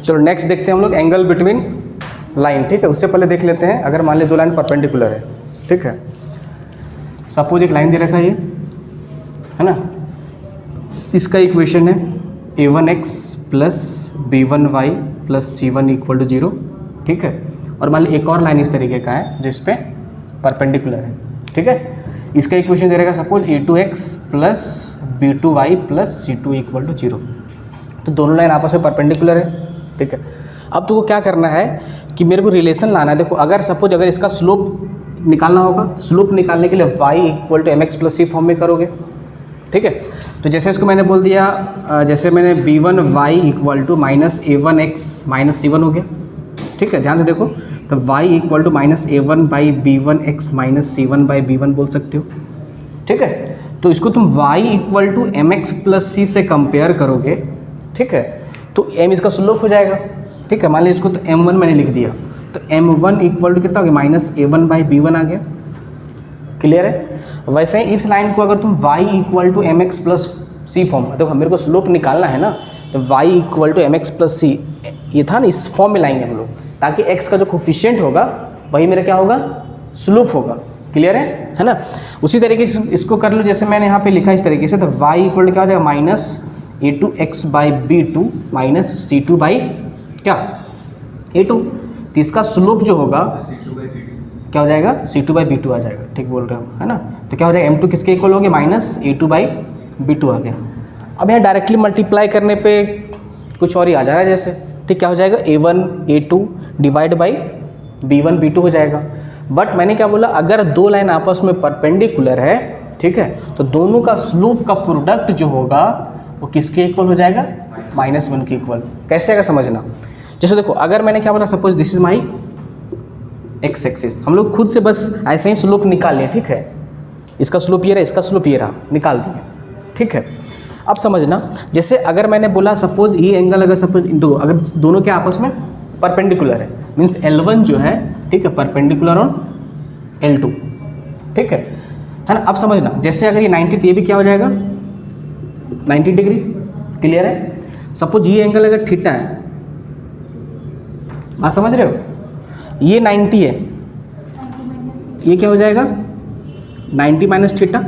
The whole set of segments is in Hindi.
चलो नेक्स्ट देखते हैं हम लोग एंगल बिटवीन लाइन, ठीक है। उससे पहले देख लेते हैं, अगर मान ली दो लाइन परपेंडिकुलर है, ठीक है। सपोज एक लाइन दे रखा है ये, है ना, इसका इक्वेशन है a1x plus b1y plus c1 equal to 0, ठीक है। और मान ली एक और लाइन इस तरीके का है जिस पे परपेंडिकुलर है, ठीक है। इसका इक्वेशन दे रहेगा suppose a2x plus b2y plus c2 equal to 0। तो दोनों लाइन आपस में परपेंडिकुलर है, ठीक है। अब तुमको क्या करना है कि मेरे को रिलेशन लाना है। देखो अगर सपोज अगर इसका स्लोप निकालना होगा, स्लोप निकालने के लिए y equal to mx plus c form में करोगे, ठीक है। तो जैसे इसको मैंने बोल दिया, जैसे मैंने b1y equal to minus a1x minus c1 हो गया, ठीक है। ध्यान से देखो, तो y equal to minus a1 by b1x minus c1 by b1 बोल सकते हो, ठीक है। तो इसको तुम y equal to mx plus c से कंपेयर करोगे, ठीक है, तो m इसका स्लोप हो जाएगा, ठीक है। मान लीजिए इसको तो m1 मैंने लिख दिया, तो m1 इक्वल टू कितना हो गया, माइनस a1 बाई b1 आ गया, क्लियर है। वैसे ही इस लाइन को अगर तुम y equal to mx plus c form, देखो मेरे को स्लोप निकालना है ना, तो y equal to mx plus c ये था ना, इस फॉर्म में लाएंगे हम लोग, ताकि x का जो कोफिशिएंट होगा वही मेरा क्या होगा, स्लोप होगा, क्लियर है ना। उसी तरीके से इसको कर लो, जैसे मैंने यहाँ पे लिखा इस तरीके से, तो y इक्वल टू क्या हो जाएगा, minus a2x by b2 minus c2 by क्या a2। तो इसका स्लोप जो होगा क्या हो जाएगा, c2 बाई b2 आ जाएगा, ठीक बोल रहे हो, है ना। तो क्या हो जाएगा, m2 किसके इक्वल हो गया, माइनस a2 बाई b2 आ गया। अब यहाँ डायरेक्टली मल्टीप्लाई करने पे कुछ और ही आ जा रहा है जैसे, ठीक, क्या हो जाएगा, a1 a2 divide by b1 b2 हो जाएगा। बट मैंने क्या बोला, अगर दो लाइन आपस में परपेंडिकुलर है, ठीक है, तो दोनों का स्लोप का प्रोडक्ट जो होगा वो किसके इक्वल हो जाएगा, -1 के इक्वल। कैसे आएगा समझना, जैसे देखो अगर मैंने क्या बोला, suppose this is my x axis, हम लोग खुद से बस ऐसे ही स्लोप निकाल लिए, ठीक है। इसका स्लोप ये रहा, इसका स्लोप ये रहा, निकाल दिए, ठीक है। अब समझना, जैसे अगर मैंने बोला सपोज ये एंगल अगर सपोज दो, अगर दोनों के आपस में परपेंडिकुलर है, मीन्स L1 जो है, ठीक है, परपेंडिकुलर ऑन L2, ठीक है ना। अब समझना, जैसे अगर ये 90, ये भी क्या हो जाएगा, 90 डिग्री, क्लियर है। सपोज ये एंगल अगर थीटा है, आप समझ रहे हो, ये 90 है, ये क्या हो जाएगा, 90 माइनस थीटा,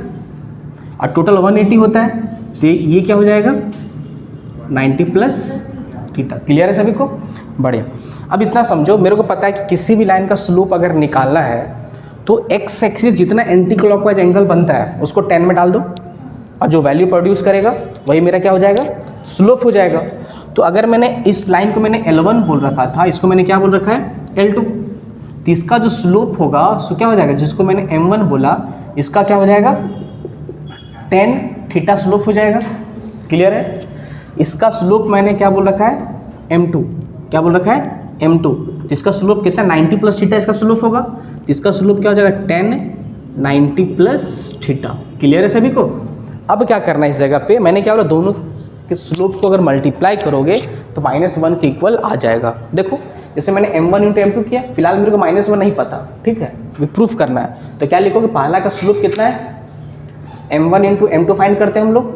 और टोटल 180 होता है, तो ये क्या हो जाएगा, 90 प्लस थीटा, क्लियर है सभी को, बढ़िया। अब इतना समझो, मेरे को पता है कि किसी भी लाइन का स्लोप अगर निकालना है तो एक्स एक्सिस जितना एंटी क्लॉकवाइज एंगल बनता है उसको 10 में डाल दो, और जो वैल्यू प्रोड्यूस करेगा वही मेरा क्या हो जाएगा, स्लोप हो जाएगा। तो अगर मैंने इस लाइन को मैंने L1 बोल रखा था, इसको मैंने क्या बोल रखा है, L2, तो इसका जो स्लोप होगा सो क्या हो जाएगा, जिसको मैंने M1 बोला, इसका क्या हो जाएगा, 10 थीटा स्लोप हो जाएगा, क्लियर है। इसका स्लोप मैंने क्या बोल रखा है, M2, क्या बोल रखा है, M2, जिसका स्लोप कितना, 90 प्लस थीटा इसका स्लोप होगा, तो इसका स्लोप क्या हो जाएगा, 10 90 प्लस थीटा, क्लियर है सभी को। अब क्या करना है, इस जगह पे मैंने क्या बोला, दोनों के स्लोप को अगर मल्टीप्लाई करोगे तो -1 के इक्वल आ जाएगा। देखो जैसे मैंने M1 इंटू M2 किया, फिलहाल मेरे को -1 नहीं पता, ठीक है, ये प्रूफ करना है, तो क्या लिखोगे, पहला का स्लोप कितना है, M1 इंटू M2 फाइंड करते हैं हम लोग,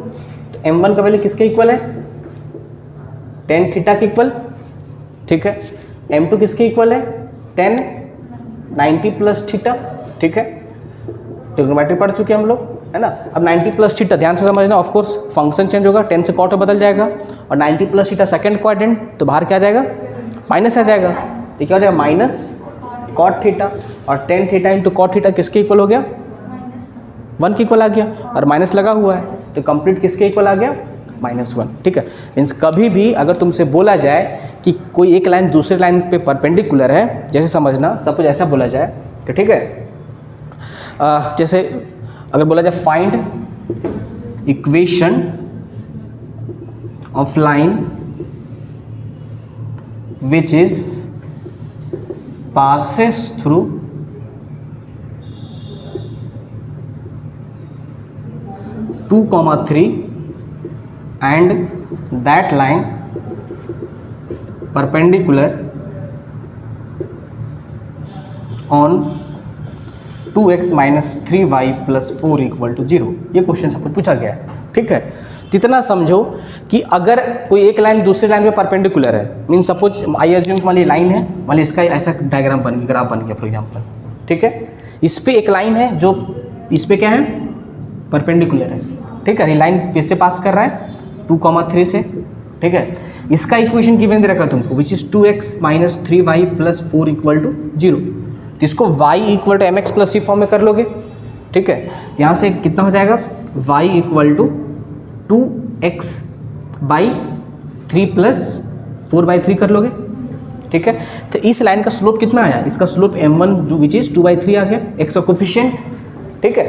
तो M1 का वैल्यू किसके इक्वल है, 10 थीटा के इक्वल, ठीक है। M2 किसके इक्वल है, 10 90 प्लस थीटा, ठीक है। ट्रिग्नोमेट्री पढ़ चुके हम लोग, है ना। अब 90 प्लस थीटा ध्यान से समझना, ऑफ कोर्स फंक्शन चेंज होगा, 10 से कॉट बदल जाएगा, और 90 प्लस थीटा सेकंड क्वाड्रेंट, तो बाहर क्या आ जाएगा, माइनस आ जाएगा, तो क्या हो जाएगा, माइनस कॉट थीटा, और 10 थीटा इंटू कॉट थीटा किसके इक्वल हो गया, 1 के इक्वल आ गया, और माइनस लगा हुआ है, तो कंप्लीट किसके इक्वल आ गया, -1, ठीक है। मीन्स कभी भी अगर तुमसे बोला जाए कि कोई एक लाइन दूसरे लाइन पे परपेंडिकुलर है, जैसे समझना, सपोज ऐसा बोला जाए, तो ठीक है, जैसे अगर बोला जाए find equation of line which is passes through 2,3 and that line perpendicular on 2x minus 3y plus 4 equal to 0। ये क्वेश्चन सबको पूछा गया है, ठीक है। जितना समझो कि अगर कोई एक लाइन दूसरी लाइन पे परपेंडिकुलर है, मीन सपोज आई एज्यूम मान ली लाइन है, मान ली इसका ऐसा डायग्राम बन गया, ग्राफ बन गया फॉर एग्जांपल, ठीक है। इस पे एक लाइन है जो इस पे क्या है, परपेंडिकुलर है, ठीक है। ये लाइन किससे पास कर रहा है, 2,3 से, ठीक है। इसका इक्वेशन गिवन दे रखा तुमको विच इज 2x - 3y + 4 = 0। तो इसको y = mx + c फॉर्म में कर लोगे, ठीक है। यहाँ से कितना हो जाएगा, y = 2x बाई 3 + 4/3 कर लोगे, ठीक है। तो इस लाइन का स्लोप कितना आया, इसका स्लोप m1 जो विच इज 2/3 आ गया, x का कोफिशिएंट, ठीक है।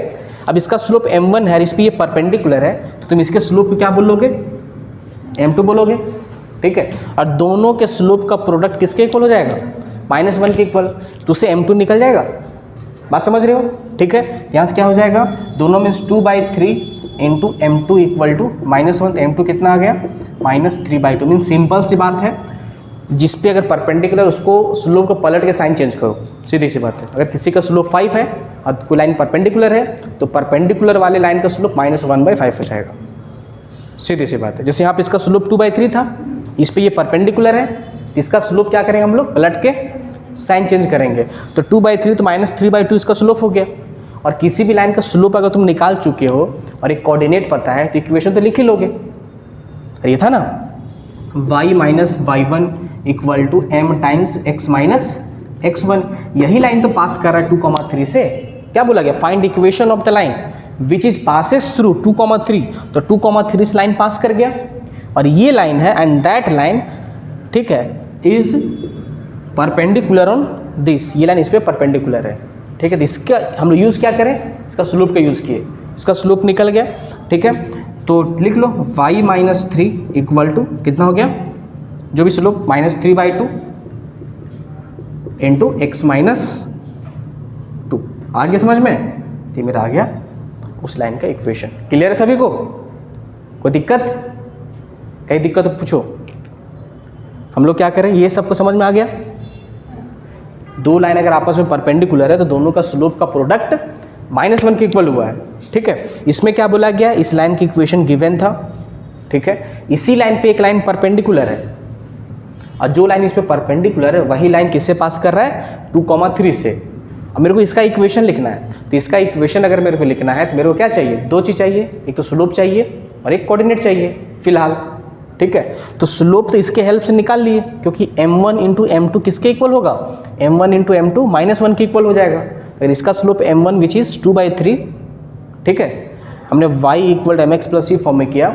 अब इसका स्लोप m1 है, इस पर ये परपेंडिकुलर है, तो तुम इसके स्लोप को क्या बोलोगे, m2 बोलोगे, ठीक है। और दोनों के स्लोप का प्रोडक्ट किसके इक्वल हो जाएगा, -1 के इक्वल, तो उससे m2 निकल जाएगा। बात समझ रहे हो, ठीक है। यहाँ से क्या हो जाएगा, दोनों में 2/3 इंटू m2 = -1, तो m2 कितना आ गया, -3/2। मीन सिंपल सी बात है, जिस पे अगर परपेंडिकुलर उसको स्लोप को पलट के साइन चेंज करो, सीधी सी बात है। अगर किसी का स्लोप 5 है और कोई लाइन परपेंडिकुलर है, तो परपेंडिकुलर वाले लाइन का स्लोप -1/5 हो जाएगा, सीधी सी बात है। जैसे यहाँ पे इसका स्लोप 2/3 था, इस पे ये परपेंडिकुलर है, तो इसका स्लोप क्या करेंगे हम लोग, पलट के साइन चेंज करेंगे, तो 2/3 तो -3/2 इसका स्लोप हो गया। और किसी भी लाइन का स्लोप अगर तुम निकाल चुके हो और एक कोऑर्डिनेट पता है, तो इक्वेशन तो लिख ही लोगे। ये था ना, y - y1 = m × x - x1, यही लाइन तो पास कर रहा है 2,3 से। क्या बोला गया, find equation of the line which is passes through 2,3, तो 2,3 इस लाइन पास कर गया, और ये लाइन है एंड दैट लाइन, ठीक है, इज परपेंडिकुलर ऑन दिस, ये लाइन इस पर परपेंडिकुलर है, ठीक है। तो इसका हम लोग यूज़ क्या करें, इसका स्लोप का यूज़ किए, इसका स्लोप निकल गया, ठीक है। तो लिख लो y - 3 = कितना हो गया, जो भी स्लोप -3/2 इंटू x - 2 आ गया समझ में, ये मेरा आ गया उस लाइन का इक्वेशन। क्लियर है सभी को, कोई दिक्कत, कहीं दिक्कत तो पूछो। हम लोग क्या करें, ये सबको समझ में आ गया। दो लाइन अगर आपस में परपेंडिकुलर है तो दोनों का स्लोप का प्रोडक्ट -1 के इक्वल हुआ है, ठीक है। इसमें क्या बोला गया, इस लाइन की इक्वेशन गिवन था, ठीक है। इसी लाइन पे एक लाइन परपेंडिकुलर है, और जो लाइन इस पे परपेंडिकुलर है वही लाइन किससे पास कर रहा है, 2,3 से। अब मेरे को इसका इक्वेशन लिखना है, तो इसका इक्वेशन अगर मेरे को लिखना है तो मेरे को क्या चाहिए, दो चीज़ चाहिए, एक तो स्लोप चाहिए और एक कोऑर्डिनेट चाहिए फिलहाल, ठीक है। तो स्लोप तो इसके हेल्प से निकाल लिए, क्योंकि m1 × m2 किसके इक्वल होगा, m1 × m2 -1 के इक्वल हो जाएगा। तो इसका स्लोप m1 विच इज़ 2/3, ठीक है। हमने y = mx + c फॉर्म में किया,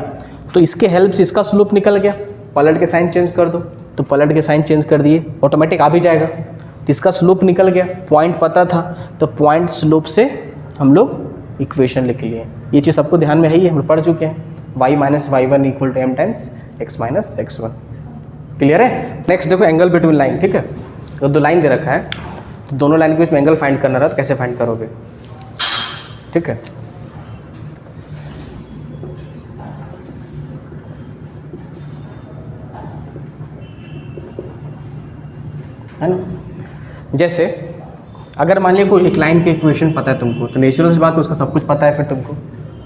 तो इसके हेल्प से इसका स्लोप निकल गया, पलट के साइन चेंज कर दो, तो पलट के साइन चेंज कर दिए, ऑटोमेटिक आ भी जाएगा। तो इसका स्लोप निकल गया, पॉइंट पता था, तो पॉइंट स्लोप से हम लोग इक्वेशन लिख लिए। ये चीज़ सबको ध्यान में है ही, हम लोग पढ़ चुके हैं, y - y1 = m × x - x1। Clear है। नेक्स्ट देखो, एंगल बिटवीन लाइन, ठीक है। तो दो लाइन दे रखा है, तो दोनों लाइन के बीच में एंगल फाइंड करना रहा, तो कैसे फाइंड करोगे, ठीक है। है ना, जैसे अगर मान लिया कोई एक लाइन के इक्वेशन पता है तुमको, तो नेचुरल सी बात है उसका सब कुछ पता है, फिर तुमको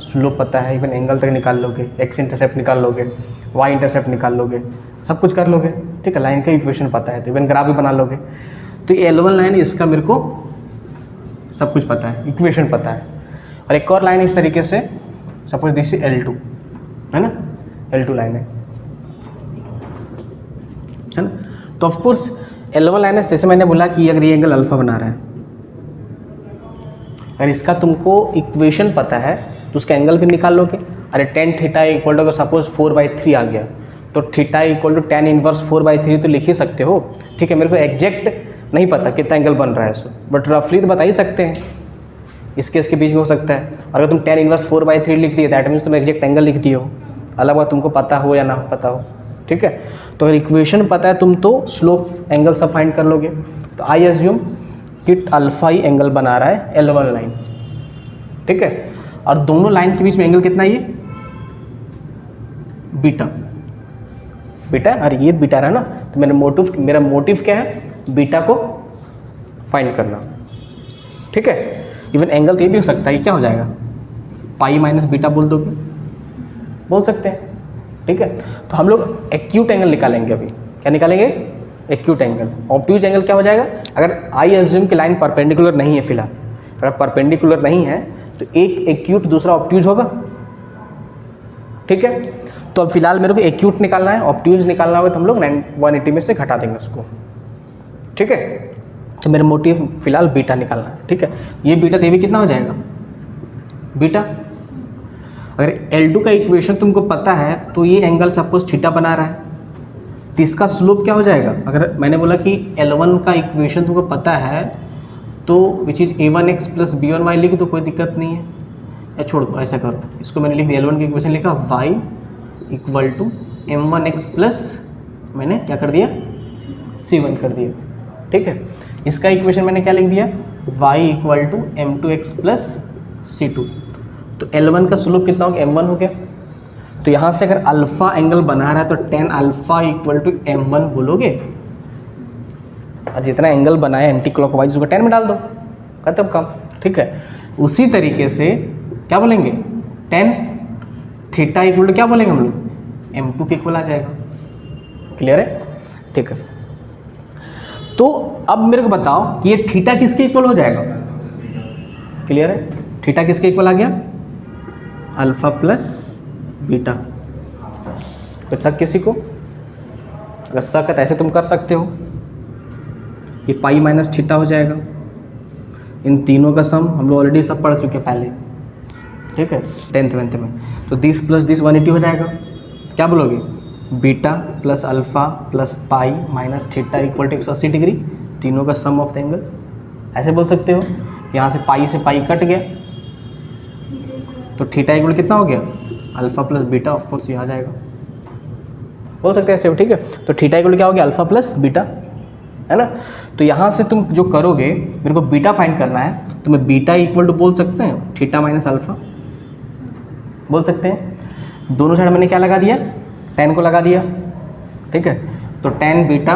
स्लोप पता है, इवन एंगल तक निकाल लोगे, एक्स इंटरसेप्ट निकाल लोगे, वाई इंटरसेप्ट निकाल लोगे, सब कुछ कर लोगे, ठीक है। लाइन का इक्वेशन पता है तो इवन ग्राफ भी बना लोगे। तो ये L1 लाइन है, इसका मेरे को सब कुछ पता है, इक्वेशन पता है। और एक और लाइन इस तरीके से, सपोज दिस इज L2, है ना, L2 लाइन है ना। तो ऑफकोर्स L1 लाइन है, जैसे मैंने बोला कि अगर ये एंगल अल्फा बना रहा है, अगर इसका तुमको इक्वेशन पता है तो उसका एंगल भी निकाल लोगे। अरे tan θ = अगर सपोज 4/3 आ गया, तो θ = tan इनवर्स 4/3 तो लिख ही सकते हो, ठीक है। मेरे को एग्जैक्ट नहीं पता कितना एंगल बन रहा है सो, बट रफली तो बता ही सकते हैं, इसके बीच में हो सकता है। और अगर तुम tan इनवर्स 4/3 लिख दिए, दैट मीन्स तुम एग्जैक्ट एंगल लिख दिए हो, अलग बात तुमको पता हो या ना पता हो, ठीक है। तो अगर इक्वेशन पता है तुम, तो स्लोप एंगल सब फाइंड कर लोगे। तो आई एज्यूम कि अल्फा ही एंगल बना रहा है L1 लाइन, ठीक है। और दोनों लाइन के बीच में एंगल कितना है, ये बीटा, बीटा, अरे ये बीटा रहा ना, तो मेरा मोटिव क्या है, बीटा को फाइंड करना, ठीक है। इवन एंगल तो ये भी हो सकता है, क्या हो जाएगा, पाई - बीटा बोल दोगे, बोल सकते हैं, ठीक है। तो हम लोग एक्यूट एंगल निकालेंगे अभी। क्या निकालेंगे? Acute angle. ऑब्ट्यूज एंगल क्या हो जाएगा? अगर आई एज्यूम की लाइन परपेंडिकुलर नहीं है फिलहाल, अगर परपेंडिकुलर नहीं है तो एक एक्यूट दूसरा ऑब्ट्यूज होगा, ठीक है। तो अब फिलहाल मेरे को एक्यूट निकालना है, ऑब्ट्यूज निकालना होगा तो हम लोग 180 में से घटा देंगे उसको, ठीक है। तो मेरे मोटिव फिलहाल बीटा निकालना है, ठीक है। ये बीटा तो ये भी कितना हो जाएगा? बीटा। अगर L2 का इक्वेशन तुमको पता है तो ये एंगल सपोज थीटा बना रहा है, तो इसका स्लोप क्या हो जाएगा? अगर मैंने बोला कि L1 का इक्वेशन तुमको पता है तो which is a1x plus b1y लिख दो, कोई दिक्कत नहीं है। या छोड़ दो, ऐसा करो, इसको मैंने लिख दिया L1 की इक्वेशन लिखा y equal to m1x plus मैंने क्या कर दिया? c1 कर दिया, ठीक है। इसका इक्वेशन मैंने क्या लिख दिया? y equal to m2x plus c2। तो L1 का स्लोप कितना हो गया? m1 हो गया। तो यहाँ से अगर अल्फ़ा एंगल बना रहा है तो tan alpha equal to m1 बोलोगे, और जितना एंगल बनाया एंटी क्लॉकवाइज उसको 10 में डाल दो, खत्म काम, ठीक है। उसी तरीके से क्या बोलेंगे? tan थीटा इक्वल टू क्या बोलेंगे हम लोग? m2 के इक्वल आ जाएगा। क्लियर है? ठीक है। तो अब मेरे को बताओ कि ये थीटा किसके इक्वल हो जाएगा? क्लियर है? थीटा किसके इक्वल आ गया? Alpha plus beta. फिर शक किसी को? अगर शक है तो ऐसे तुम कर सकते हो, ये पाई माइनस थीटा हो जाएगा। इन तीनों का सम हम लोग ऑलरेडी सब पढ़ चुके पहले, ठीक है, 10th 11th में। तो दिस प्लस दिस 180 हो जाएगा। क्या बोलोगे? Beta plus alpha plus pi minus theta equal to 180 degree, तीनों का सम ऑफ द एंगल। ऐसे बोल सकते हो। यहाँ से पाई कट गया तो थीटा इक्वल कितना हो गया? Alpha plus beta, of course ये आ जाएगा, बोल सकते हैं ऐसे, ठीक है। तो थीटा इक्वल क्या हो गया? अल्फ़ा प्लस बीटा, है ना। तो यहाँ से तुम जो करोगे, मेरे को बीटा फाइंड करना है तो मैं बीटा इक्वल टू बोल सकते हैं थीटा माइनस अल्फ़ा, बोल सकते हैं। दोनों साइड मैंने क्या लगा दिया? tan को लगा दिया, ठीक है। तो tan beta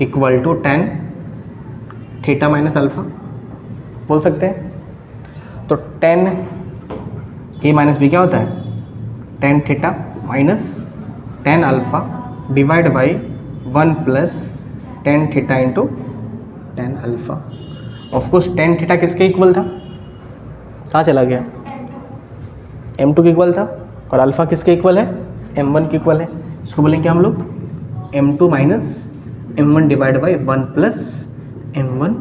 equal to tan theta minus alpha, बोल सकते हैं। तो tan a माइनस बी क्या होता है? tan theta minus tan alpha divide by 1 plus tan theta into tan alpha. Of course tan theta किसके इक्वल था? कहाँ चला गया? m2 के इक्वल था। और अल्फ़ा किसके इक्वल है? m1 के इक्वल है। इसको बोलेंगे हम लोग m2 minus m1 divide by 1 plus m1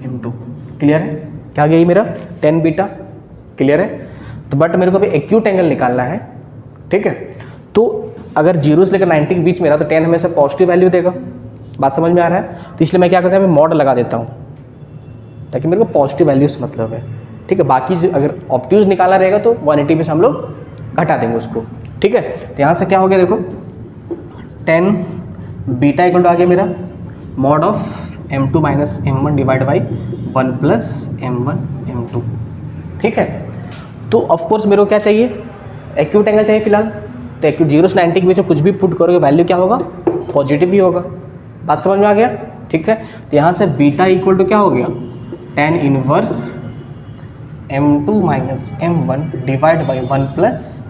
m2। Clear है? क्या गया ये मेरा? tan beta. क्लियर है? तो बट मेरे को अभी एक्यूट एंगल निकालना है, ठीक है। तो अगर 0 से लेकर 90 के बीच में रहा तो tan हमेशा पॉजिटिव वैल्यू देगा। बात समझ में आ रहा है? तो इसलिए मैं क्या करता हूँ, मैं मॉड लगा देता हूँ ताकि मेरे को पॉजिटिव वैल्यू से मतलब है, ठीक है। बाकी अगर ऑब्ट्यूज निकालना रहेगा तो 180 में से हम लोग घटा देंगे उसको, ठीक है। तो यहाँ से क्या हो गया देखो, tan बीटा इक्वल टू आ गया मेरा mod of m2 minus m1 divide by 1 plus m1 m2, ठीक है। तो ऑफकोर्स मेरे को क्या चाहिए? एक्यूट एंगल चाहिए फिलहाल। तो एक्यूट 0 से 90 के बीच में कुछ भी पुट करोगे वैल्यू क्या होगा? पॉजिटिव ही होगा। बात समझ में आ गया? ठीक है। तो यहाँ से बीटा इक्वल टू क्या हो गया? tan inverse m2 minus m1 divide by 1 plus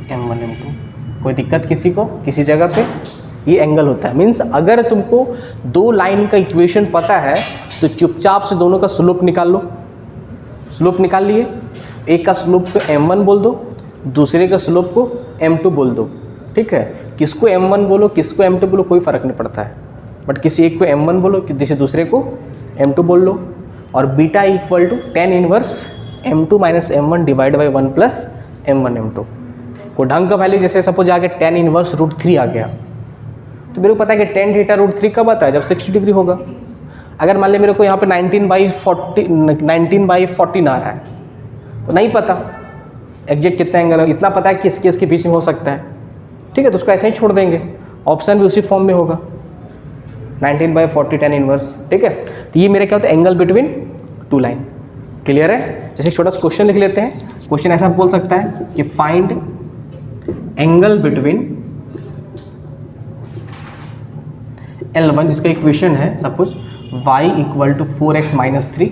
m1 m2। कोई दिक्कत किसी को? किसी जगह पे ये एंगल होता है। मीन्स अगर तुमको दो लाइन का इक्वेशन पता है तो चुपचाप से दोनों का स्लोप निकाल लो। स्लोप निकाल लिए, एक का स्लोप को m1 बोल दो, दूसरे का स्लोप को m2 बोल दो, ठीक है। किसको m1 बोलो किसको m2 बोलो कोई फ़र्क नहीं पड़ता है, बट किसी एक को m1 बोलो किसी दूसरे को m2 बोल लो। और beta equal to tan inverse m2 minus m1 divide by 1 plus m1 m2। कोई ढंग का वैल्यू जैसे सपोज आ गया tan इनवर्स √3 आ गया, तो मेरे को पता है कि tan थीटा √3 कब आता है? जब 60 डिग्री होगा। अगर मान ले मेरे को यहाँ पे 19/14 आ रहा है तो नहीं पता एग्जैक्ट कितना एंगल है, इतना पता है कि इसके बीच में हो सकता है, ठीक है। तो उसको ऐसे ही छोड़ देंगे, ऑप्शन भी उसी फॉर्म में होगा 19/40 tan इनवर्स, ठीक है। तो ये मेरा क्या होता है? Angle between two line. Clear है? जैसे एक छोटा सा क्वेश्चन लिख लेते हैं। क्वेश्चन ऐसा बोल सकता है कि फाइंड एंगल बिटवीन L1, जिसका इक्वेशन है suppose y equal to 4x minus 3,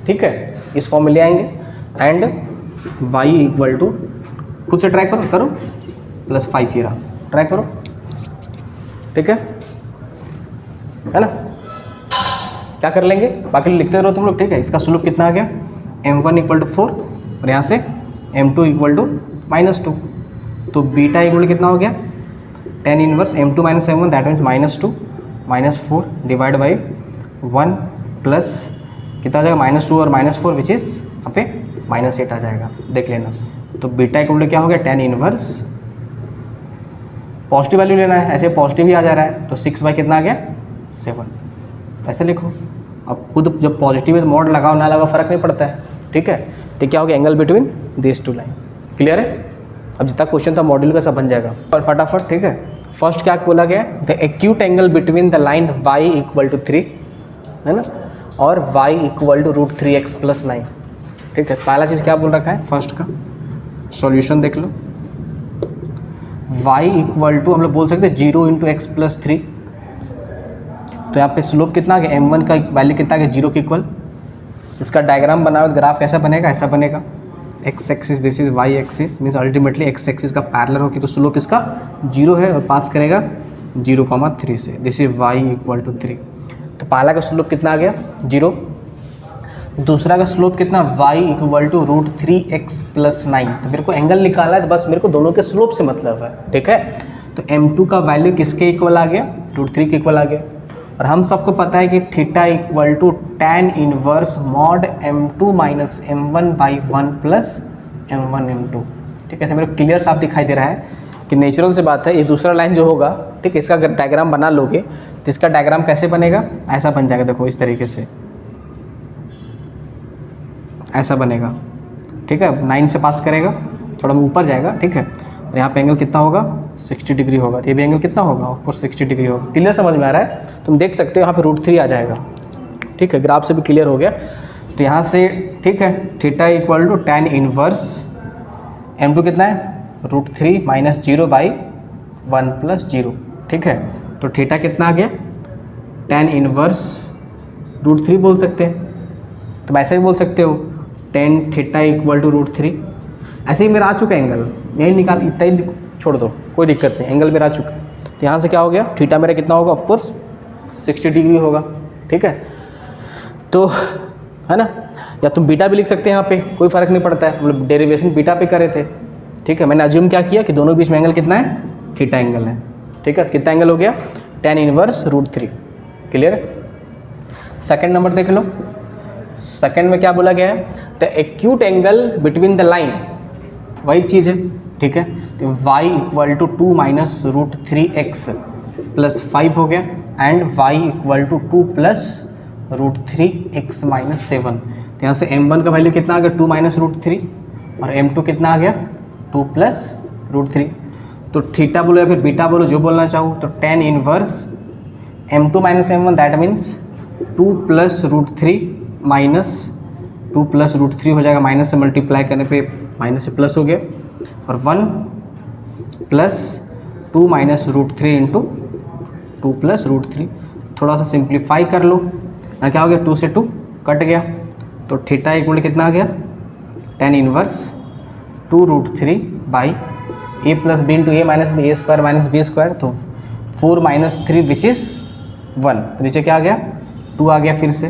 ठीक है, इस फॉर्म में ले आएंगे। एंड y इक्वल टू खुद से ट्राई करो करो, +5 ये रहा, ट्राई करो, ठीक है ना। क्या कर लेंगे, बाकी लिखते रहो तुम लोग, ठीक है। इसका स्लोप कितना आ गया, m1 = 4 और यहाँ से m2 = -2, तो बीटा इक्वल कितना हो गया, tan inverse m2 - m1 that means -2 -4 divide by 1 plus कितना आ जाएगा -2 और -4 विच इज़ यहाँ पे -8 आ जाएगा, देख लेना। तो बीटा इक्वल क्या हो गया, tan इनवर्स, पॉजिटिव वैल्यू लेना है, ऐसे पॉजिटिव ही आ जा रहा है, तो 6 कितना आ गया 7, ऐसे लिखो। अब खुद जब पॉजिटिव है तो मोड लगाओ ना लगाओ फ़र्क नहीं पड़ता है, ठीक है। तो क्या हो गया, angle between this two line, clear है। अब जितना क्वेश्चन था मॉड्यूल का सब बन जाएगा और फटाफट, ठीक है। फर्स्ट क्या बोला गया, the acute angle between the line y = 3 है ना, और y = √3x + 9, ठीक है। पहला चीज़ क्या बोल रखा है, फर्स्ट का सॉल्यूशन देख लो, y = हम लोग बोल सकते हैं 0 × x + 3, तो यहाँ पे स्लोप कितना आ गया, m1 का वैल्यू कितना आ गया 0 के इक्वल। इसका डायग्राम बनाओ, ग्राफ कैसा बनेगा, ऐसा बनेगा, x axis this is y axis, means ultimately x axis का पैरेलल होगी, तो स्लोप इसका 0 है और पास करेगा 0,3 से, दिस इज y = 3। तो पहला का स्लोप कितना आ गया 0, दूसरा का स्लोप कितना y = √3x + 9। तो मेरे को एंगल निकाला है, तो बस मेरे को दोनों के स्लोप से मतलब है, ठीक है। तो m2 का वैल्यू किसके इक्वल आ गया, √3 के इक्वल आ गया, और हम सबको पता है कि theta = tan inverse mod m2 - m1/1 + m1 m2, ठीक है। ऐसे मेरे को क्लियर साफ दिखाई दे रहा है कि नेचुरल से बात है। ये दूसरा लाइन जो होगा, ठीक है, इसका अगर डायग्राम बना लोगे तो इसका डायग्राम कैसे बनेगा, ऐसा बन जाएगा, देखो इस तरीके से ऐसा बनेगा, ठीक है। 9 से पास करेगा, थोड़ा ऊपर जाएगा, ठीक है, और यहाँ पे एंगल कितना होगा 60 डिग्री होगा, तो ये भी एंगल कितना होगा ऊपर 60 डिग्री होगा। क्लियर समझ में आ रहा है, तुम देख सकते हो यहाँ पे √3 आ जाएगा, ठीक है, ग्राफ से भी क्लियर हो गया। तो यहाँ से ठीक है, थीटा = tan इनवर्स m2 कितना है √3 - 0/1 + 0, ठीक है। तो थीटा कितना आ गया, tan इनवर्स √3 बोल सकते हैं, तुम ऐसे भी बोल सकते हो tan थीटा = √3। ऐसे ही मेरा आ चुका है एंगल, यही निकाल, इतना ही छोड़ दो, कोई दिक्कत नहीं, एंगल मेरा आ चुका है। तो यहाँ से क्या हो गया, थीटा मेरा कितना होगा, ऑफकोर्स 60 डिग्री होगा, ठीक है। तो है ना, या तुम बीटा भी लिख सकते हैं, यहाँ पे कोई फ़र्क नहीं पड़ता है, मतलब डेरिवेशन बीटा पे करे थे, ठीक है। मैंने अज्यूम क्या किया कि दोनों बीच में एंगल कितना है, थीटा एंगल है, ठीक है। कितना एंगल हो गया, tan इनवर्स √3, क्लियर है। सेकेंड नंबर देख लो, सेकेंड में क्या बोला गया है, the acute angle between the line, वही चीज़ है, ठीक है। तो y = 2 - √3x + 5 हो गया, एंड y = 2 + √3x - 7। तो यहाँ से m1 का वैल्यू कितना आ गया 2 - √3, और m2 कितना आ गया 2 + √3। तो थीटा बोलो या फिर बीटा बोलो, जो बोलना चाहो, तो tan inverse m2 - m1 that means 2 + √3 - 2 + √3 हो जाएगा, माइनस से मल्टीप्लाई करने पे माइनस से प्लस हो गया, और 1 + 2 - √3 × 2 + √3। थोड़ा सा सिंप्लीफाई कर लो, ना क्या हो गया 2 से 2 कट गया, तो थीटा इक्वल कितना आ गया tan inverse 2 √3 by a + b × a - b a² - b², तो 4 - 3 विच इज़ 1। तो नीचे क्या आ गया 2 आ गया फिर से,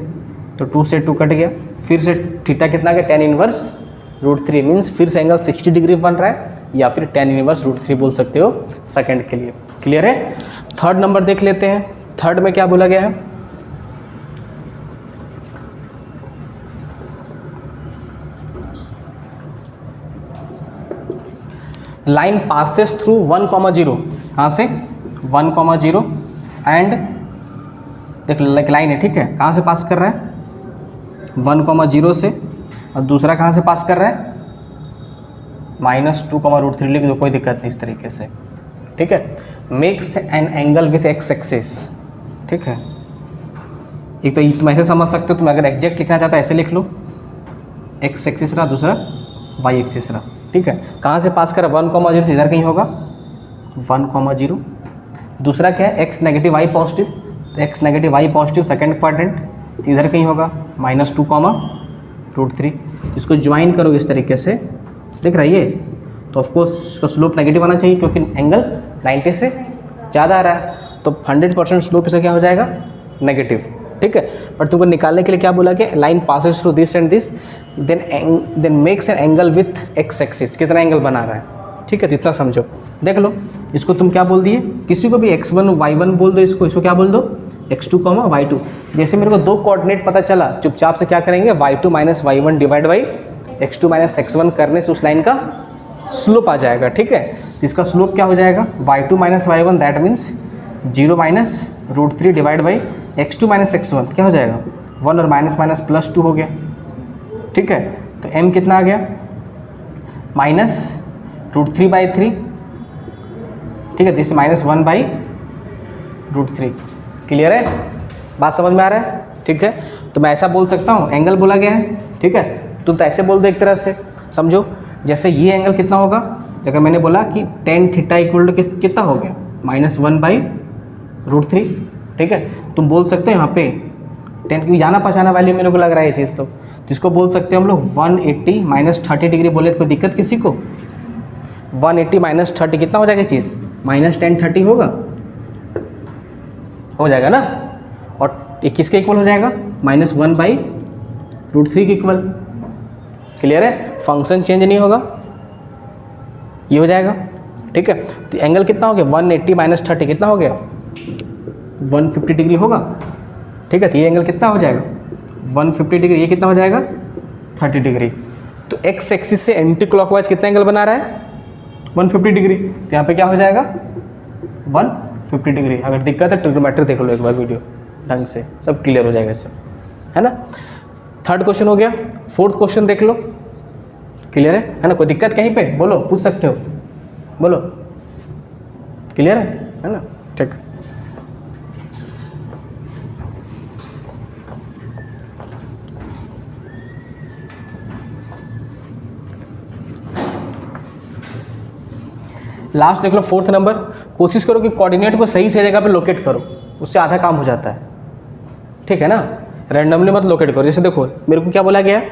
तो 2 से 2 कट गया, फिर से थीटा कितना आ गया tan इनवर्स √3, मीन्स फिर से एंगल 60 डिग्री बन रहा है, या फिर tan इनवर्स √3 बोल सकते हो सेकंड के लिए, क्लियर है। थर्ड नंबर देख लेते हैं, थर्ड में क्या बोला गया है, लाइन पासेस थ्रू 1,0, कहाँ से 1,0, एंड देख लाइन है, ठीक है, कहाँ से पास कर रहा है 1,0 से, और दूसरा कहाँ से पास कर रहा है -2, √3 लिख दो, कोई दिक्कत नहीं इस तरीके से, ठीक है। Makes an angle with x axis, ठीक है। एक तो तुम ऐसे समझ सकते हो, तुम अगर एग्जैक्ट लिखना चाहता है ऐसे लिख लो, x एक्सिस रहा, दूसरा y एक्सिस रहा, ठीक है। कहाँ से पास कर रहा है 1,0 से, इधर कहीं होगा 1,0, दूसरा क्या है x नेगेटिव y पॉजिटिव, तो x negative y positive second quadrant, तो इधर कहीं होगा -2, √3। इसको ज्वाइन करोगे इस तरीके से, दिख रहा है ये, तो ऑफकोर्स उसका स्लोप नेगेटिव आना चाहिए क्योंकि एंगल 90 से ज़्यादा आ रहा है, तो 100% स्लोप इसका क्या हो जाएगा, नेगेटिव। ठीक है, बट तुमको निकालने के लिए क्या बोला कि line passes through this and this, then makes an angle with X axis, कितना एंगल बना रहा है। ठीक है, जितना समझो देख लो। इसको तुम क्या बोल दिए, किसी को भी x1 y1 बोल दो, इसको क्या बोल दो, x2 y2। जैसे मेरे को 2 कोऑर्डिनेट पता चला, चुपचाप से क्या करेंगे, y2 - y1 divide by x2 - x1 करने से उस लाइन का स्लोप आ जाएगा। ठीक है, तो इसका स्लोप क्या हो जाएगा, y2 - y1 that means 0 - √3 divide by x2 - x1 क्या हो जाएगा, 1 और माइनस माइनस प्लस 2 हो गया। ठीक है, तो m कितना आ गया, -√3/3। ठीक है, दिस -1/√3। क्लियर है, बात समझ में आ रहा है। ठीक है, तो मैं ऐसा बोल सकता हूँ, एंगल बोला गया है। ठीक है, तुम तो ऐसे बोल दो एक तरह से, समझो जैसे ये एंगल कितना होगा, अगर मैंने बोला कि tan थीटा इक्वल टू कितना हो गया, -1/√3। ठीक है, तुम बोल सकते हो यहाँ पे 10 की जाना पहचाना वैल्यू मेरे को लग रहा है ये चीज़, तो जिसको बोल सकते हैं हम लोग 180 - 30 डिग्री बोले तो कोई दिक्कत किसी को, 180 - 30 कितना हो जाएगा चीज़, -10 30 होगा, हो जाएगा ना। और ये किसके इक्वल हो जाएगा, -1/√3 के इक्वल। क्लियर है, फंक्शन चेंज नहीं होगा, ये हो जाएगा। ठीक है, तो एंगल कितना हो गया, 180 - 30 कितना हो गया, 150 डिग्री होगा। ठीक है, तो ये एंगल कितना हो जाएगा, 150 डिग्री, ये कितना हो जाएगा, 30 डिग्री। तो एक्स एक्सिस से एंटी क्लॉकवाइज कितना एंगल बना रहा है, 150 डिग्री। तो यहाँ पे क्या हो जाएगा, 150 डिग्री। अगर दिक्कत है ट्रिग्नोमेट्री देख लो एक बार वीडियो ढंग से, सब क्लियर हो जाएगा इससे, है ना। थर्ड क्वेश्चन हो गया, फोर्थ क्वेश्चन देख लो। क्लियर है ना, कोई दिक्कत कहीं पे बोलो, पूछ सकते हो, बोलो। क्लियर है ना, ठीक। लास्ट देख लो, फोर्थ नंबर। कोशिश करो कि कोऑर्डिनेट को सही सही जगह पे लोकेट करो, उससे आधा काम हो जाता है। ठीक है ना, रैंडमली मत लोकेट करो। जैसे देखो मेरे को क्या बोला गया,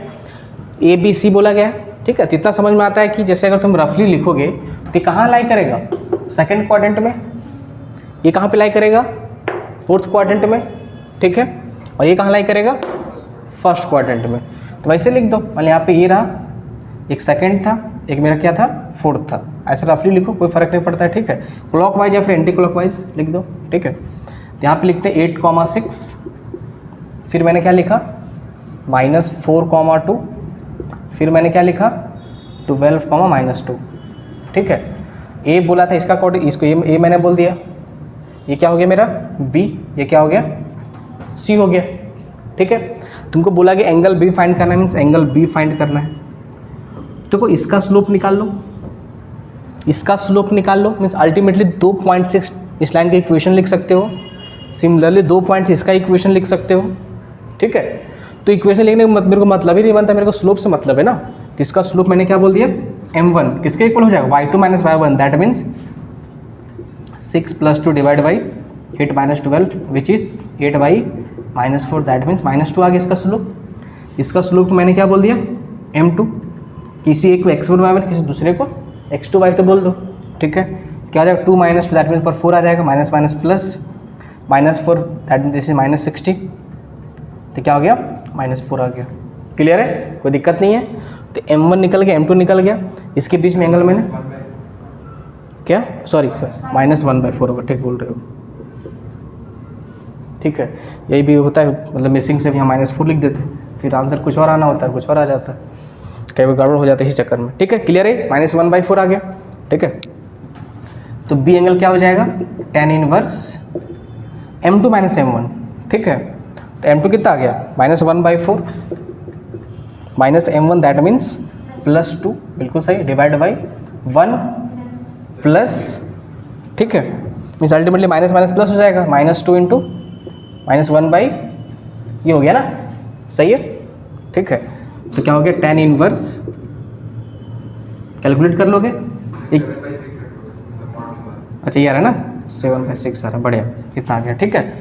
ABC बोला गया। ठीक है, तो इतना समझ में आता है कि जैसे अगर तुम रफली लिखोगे तो कहाँ लाई करेगा, सेकंड क्वाड्रेंट में, ये कहाँ पे लाई करेगा, फोर्थ क्वाड्रेंट में। ठीक है, और ये कहाँ लाई करेगा, फर्स्ट क्वाड्रेंट में। तो वैसे लिख दो, मतलब यहाँ पे ये रहा, एक सेकंड था, एक मेरा क्या था, फोर्थ था। ऐसे रफली लिखो, कोई फर्क नहीं पड़ता है। ठीक है, क्लॉकवाइज या फिर एंटी क्लॉकवाइज लिख दो। ठीक है, तो यहाँ पे लिखते हैं 8,6, फिर मैंने क्या लिखा, -4,2, फिर मैंने क्या लिखा, 12,-2। ठीक है, ए बोला था इसका कोड, इसको ये मैंने बोल दिया, ये क्या हो गया मेरा बी, ये क्या हो गया सी हो गया। ठीक है, तुमको बोला कि एंगल बी फाइंड करना है, मीन्स एंगल बी फाइंड करना है। तो इसका स्लोप निकाल लो, इसका स्लोप निकाल लो, मीन्स अल्टीमेटली 2.6 इस लाइन का इक्वेशन लिख सकते हो। सिमिलरली 2 पॉइंट्स इसका इक्वेशन लिख सकते हो। ठीक है, तो इक्वेशन लिखने का मेरे को मतलब ही नहीं बनता, मेरे को स्लोप से मतलब है ना। तो इसका स्लोप मैंने क्या बोल दिया, m1 किसके इक्वल हो जाएगा, y2 - y1 that means 6 + 2 divide by 8 - 12 which is 8/-4 that means -2 आ गया इसका स्लोप। इसका स्लोप मैंने क्या बोल दिया, m2, किसी एक को x1 y1, किसी दूसरे को x2 y2 बोल दो। ठीक है, क्या आ जाएगा, 2 - 2 दैट मीन्स पर 4 आ जाएगा, minus minus plus -4 that means this is -60। तो क्या हो गया, -4 आ गया। क्लियर है, कोई दिक्कत नहीं है। तो m1 निकल गया, m2 निकल गया, इसके बीच में एंगल मैंने क्या, सॉरी -1/4 होगा, ठीक बोल रहे हो। ठीक है, यही भी होता है, मतलब मिसिंग से यहाँ -4 लिख देते, फिर आंसर कुछ और आना होता है, कुछ और आ जाता है, कई बार गड़बड़ हो जाता है इसी चक्कर में। ठीक है, क्लियर है, -1/4 आ गया। ठीक है, तो बी एंगल क्या हो जाएगा, tan इनवर्स m2 - m1। ठीक है, तो m2 कितना आ गया, -1/4 -m1 दैट मीन्स +2, बिल्कुल सही, डिवाइड बाई 1 प्लस। ठीक है, means ultimately minus minus plus हो जाएगा, -2 इंटू -1/, ये हो गया ना, सही है। ठीक है, तो क्या हो गया, tan इनवर्स, कैलकुलेट कर लोगे, अच्छा ये आ रहा है ना, 7/6 आ रहा है, बढ़िया, इतना आ गया। ठीक है,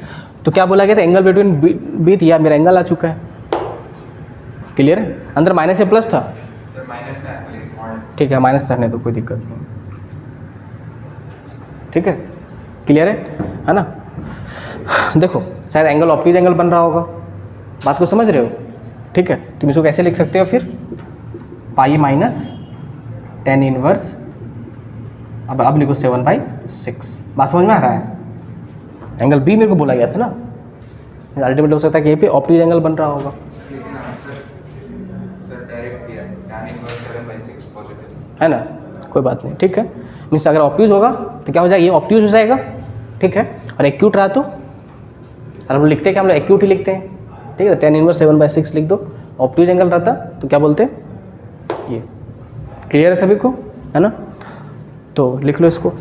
तो क्या बोला गया था, एंगल बिटवीन बी थी, या मेरा एंगल आ चुका है। क्लियर है, अंदर माइनस या प्लस था, ठीक है, माइनस रहने दो, कोई दिक्कत नहीं। ठीक है, क्लियर है ना। देखो शायद एंगल ऑप्टिक एंगल बन रहा होगा, बात को समझ रहे हो। ठीक है, तुम इसको कैसे लिख सकते हो फिर, पाई माइनस टेन इनवर्स, अब लिखो 7/6। बात समझ में आ रहा है। एंगल बी मेरे को बोला गया था ना, अल्टीमेट हो सकता है कि ये पे ऑप्टिक एंगल बन रहा होगा, है ना, कोई बात नहीं। ठीक है, मीन्स अगर ऑप्ट्यूज होगा तो क्या हो जाएगा, ये ऑप्ट्यूज हो जाएगा। ठीक है, और एक्यूट रहा तो, और हम लोग लिखते हैं कि हम लोग एक्यूट ही लिखते हैं। ठीक है, 10 इनवर्स 7/6 लिख दो। ऑप्ट्यूज एंगल रहता तो क्या बोलते हैं, ये। क्लियर है सभी को, है ना। तो लिख लो इसको।